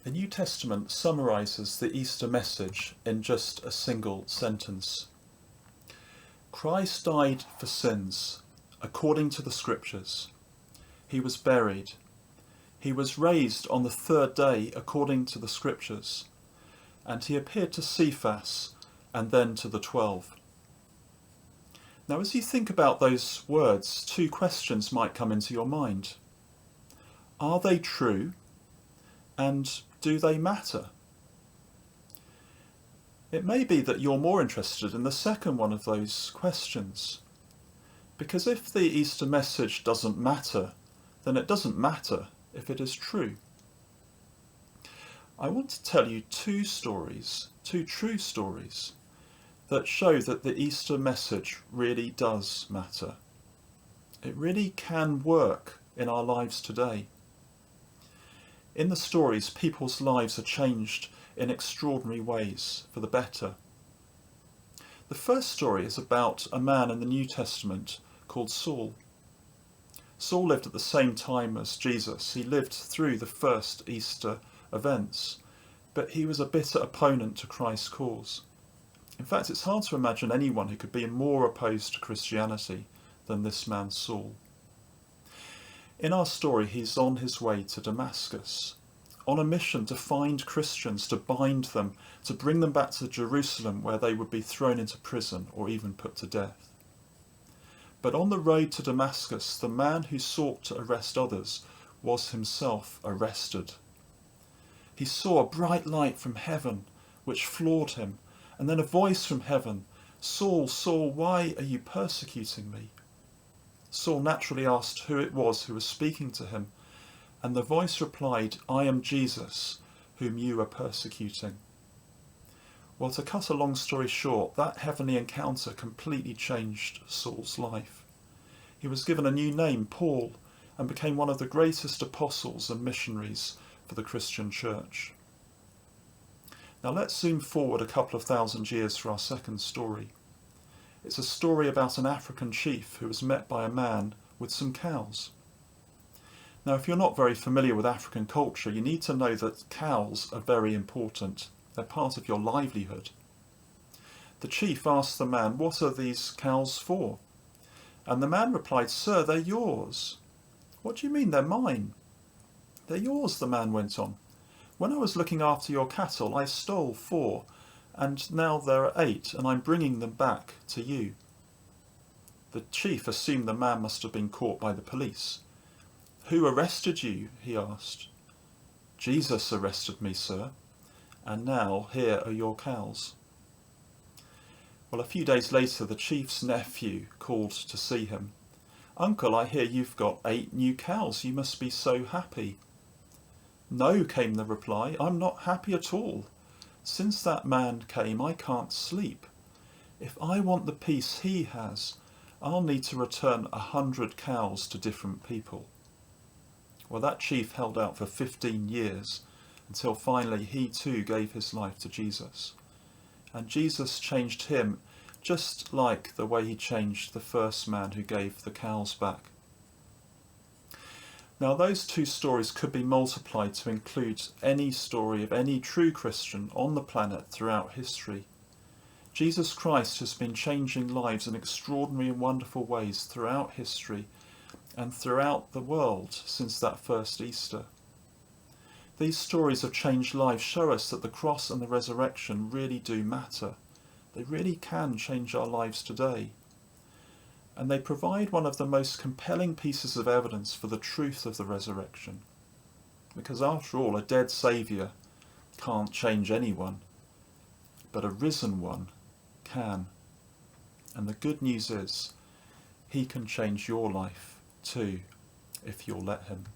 The New Testament summarizes the Easter message in just a single sentence. Christ died for sins, according to the Scriptures. He was buried. He was raised on the third day, according to the Scriptures. And he appeared to Cephas and then to the 12. Now, as you think about those words, two questions might come into your mind. Are they true? And do they matter? It may be that you're more interested in the second one of those questions. Because if the Easter message doesn't matter, then it doesn't matter if it is true. I want to tell you two true stories, that show that the Easter message really does matter. It really can work in our lives today. In the stories, people's lives are changed in extraordinary ways for the better. The first story is about a man in the New Testament called Saul. Saul lived at the same time as Jesus. He lived through the first Easter events, but he was a bitter opponent to Christ's cause. In fact, it's hard to imagine anyone who could be more opposed to Christianity than this man Saul. In our story, he's on his way to Damascus, on a mission to find Christians, to bind them, to bring them back to Jerusalem, where they would be thrown into prison or even put to death. But on the road to Damascus, the man who sought to arrest others was himself arrested. He saw a bright light from heaven which floored him, and then a voice from heaven, "Saul, Saul, why are you persecuting me?" Saul naturally asked who it was who was speaking to him, and the voice replied, "I am Jesus, whom you are persecuting." Well, to cut a long story short, that heavenly encounter completely changed Saul's life. He was given a new name, Paul, and became one of the greatest apostles and missionaries for the Christian church. Now let's zoom forward a couple of thousand years for our second story. It's a story about an African chief who was met by a man with some cows. Now, if you're not very familiar with African culture, you need to know that cows are very important. They're part of your livelihood. The chief asked the man, "What are these cows for?" And the man replied, "Sir, they're yours." "What do you mean they're mine?" "They're yours," the man went on. "When I was looking after your cattle, I stole 4, and now there are 8, and I'm bringing them back to you." The chief assumed the man must have been caught by the police. "Who arrested you?" he asked. "Jesus arrested me, sir, and now here are your cows." Well, a few days later, the chief's nephew called to see him. "Uncle, I hear you've got 8 new cows. You must be so happy." "No," came the reply, "I'm not happy at all. Since that man came, I can't sleep. If I want the peace he has, I'll need to return 100 cows to different people." Well, that chief held out for 15 years until finally he too gave his life to Jesus. And Jesus changed him just like the way he changed the first man who gave the cows back. Now, those two stories could be multiplied to include any story of any true Christian on the planet throughout history. Jesus Christ has been changing lives in extraordinary and wonderful ways throughout history and throughout the world since that first Easter. These stories of changed lives show us that the cross and the resurrection really do matter. They really can change our lives today. And they provide one of the most compelling pieces of evidence for the truth of the resurrection. Because after all, a dead Saviour can't change anyone, but a risen one can. And the good news is, he can change your life too, if you'll let him.